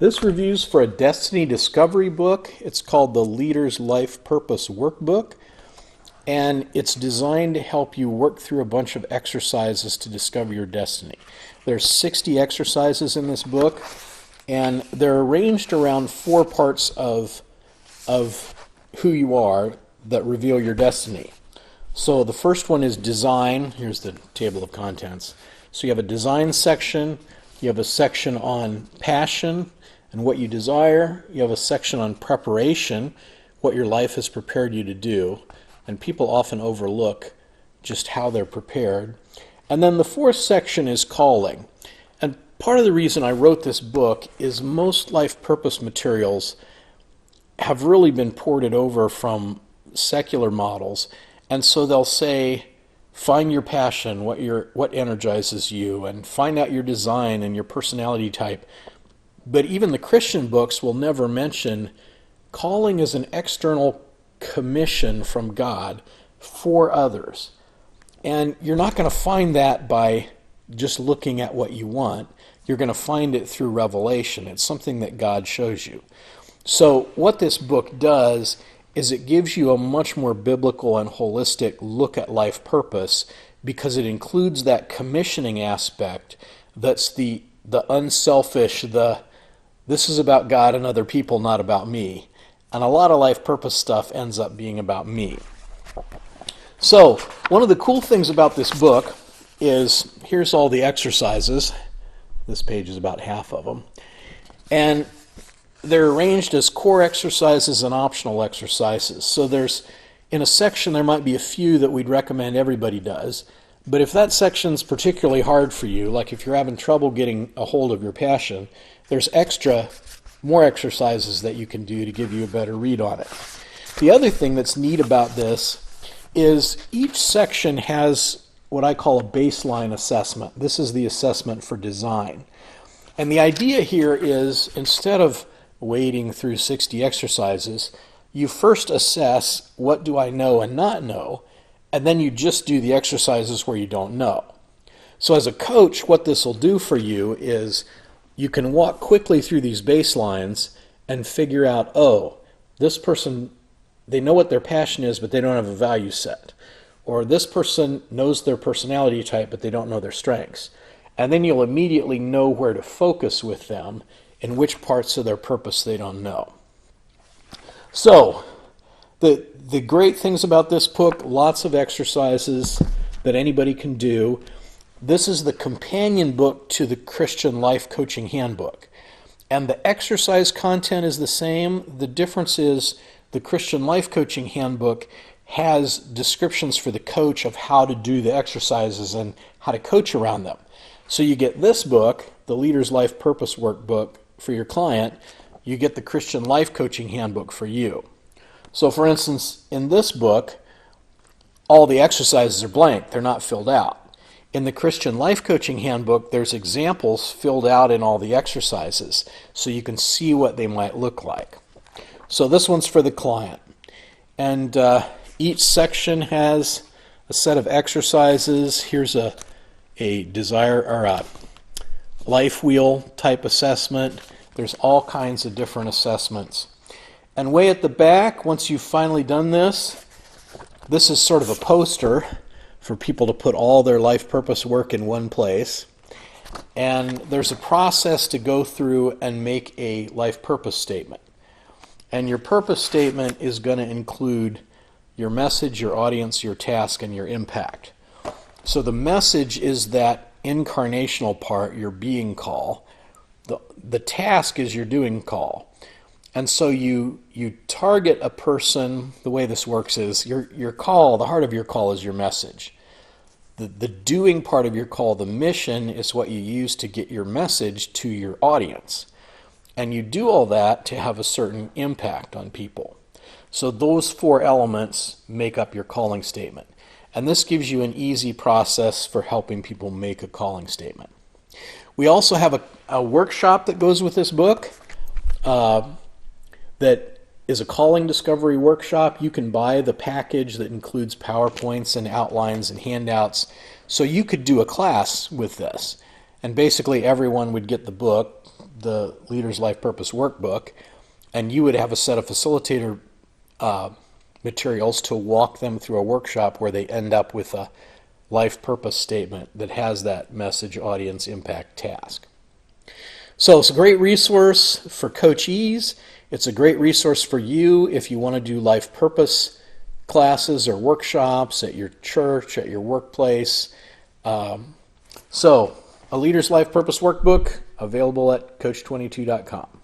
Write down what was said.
This review's for a Destiny Discovery book. It's called the Leader's Life Purpose Workbook, and it's designed to help you work through a bunch of exercises to discover your destiny. There's 60 exercises in this book, and they're arranged around 4 parts of who you are that reveal your destiny. So the first one is design. Here's the table of contents. So you have a design section, you have a section on passion and what you desire, you have a section on preparation, what your life has prepared you to do, and people often overlook just how they're prepared. And then the 4th section is calling. And part of the reason I wrote this book is most life purpose materials have really been ported over from secular models, and so they'll say, find your passion, what energizes you, and find out your design and your personality type. But even the Christian books will never mention calling is an external commission from God for others. And you're not going to find that by just looking at what you want. You're going to find it through revelation. It's something that God shows you. So what this book does is it gives you a much more biblical and holistic look at life purpose, because it includes that commissioning aspect that's the unselfish, this is about God and other people, not about me. And a lot of life purpose stuff ends up being about me. So one of the cool things about this book is, here's all the exercises. This page is about half of them. And they're arranged as core exercises and optional exercises. So in a section, there might be a few that we'd recommend everybody does. But if that section's particularly hard for you, like if you're having trouble getting a hold of your passion, there's more exercises that you can do to give you a better read on it. The other thing that's neat about this is each section has what I call a baseline assessment. This is the assessment for design. And the idea here is, instead of wading through 60 exercises, you first assess, what do I know and not know, and then you just do the exercises where you don't know. So as a coach, what this will do for you is you can walk quickly through these baselines and figure out, oh, this person, they know what their passion is, but they don't have a value set. Or this person knows their personality type, but they don't know their strengths. And then you'll immediately know where to focus with them, in which parts of their purpose they don't know. So, the great things about this book, lots of exercises that anybody can do. This is the companion book to the Christian Life Coaching Handbook. And the exercise content is the same. The difference is the Christian Life Coaching Handbook has descriptions for the coach of how to do the exercises and how to coach around them. So you get this book, the Leader's Life Purpose Workbook, for your client. You get the Christian Life Coaching Handbook for you. So for instance, in this book, all the exercises are blank. They're not filled out. In the Christian Life Coaching Handbook, there's examples filled out in all the exercises, so you can see what they might look like. So this one's for the client. And each section has a set of exercises. Here's a desire or a life wheel type assessment. There's all kinds of different assessments. And way at the back, once you've finally done this is sort of a poster for people to put all their life purpose work in one place. And there's a process to go through and make a life purpose statement. And your purpose statement is going to include your message, your audience, your task, and your impact. So the message is that incarnational part, your being call. The task is your doing call. And so you target a person. The way this works is your call, the heart of your call is your message. The doing part of your call, the mission, is what you use to get your message to your audience. And you do all that to have a certain impact on people. So those 4 elements make up your calling statement. And this gives you an easy process for helping people make a calling statement. We also have a workshop that goes with this book that is a calling discovery workshop. You can buy the package that includes PowerPoints and outlines and handouts. So you could do a class with this. And basically everyone would get the book. the Leader's Life Purpose Workbook, and you would have a set of facilitator materials to walk them through a workshop where they end up with a life purpose statement that has that message, audience, impact, task. So it's a great resource for coachees. It's a great resource for you if you want to do life purpose classes or workshops at your church, at your workplace. So a Leader's Life Purpose Workbook available at coach22.com.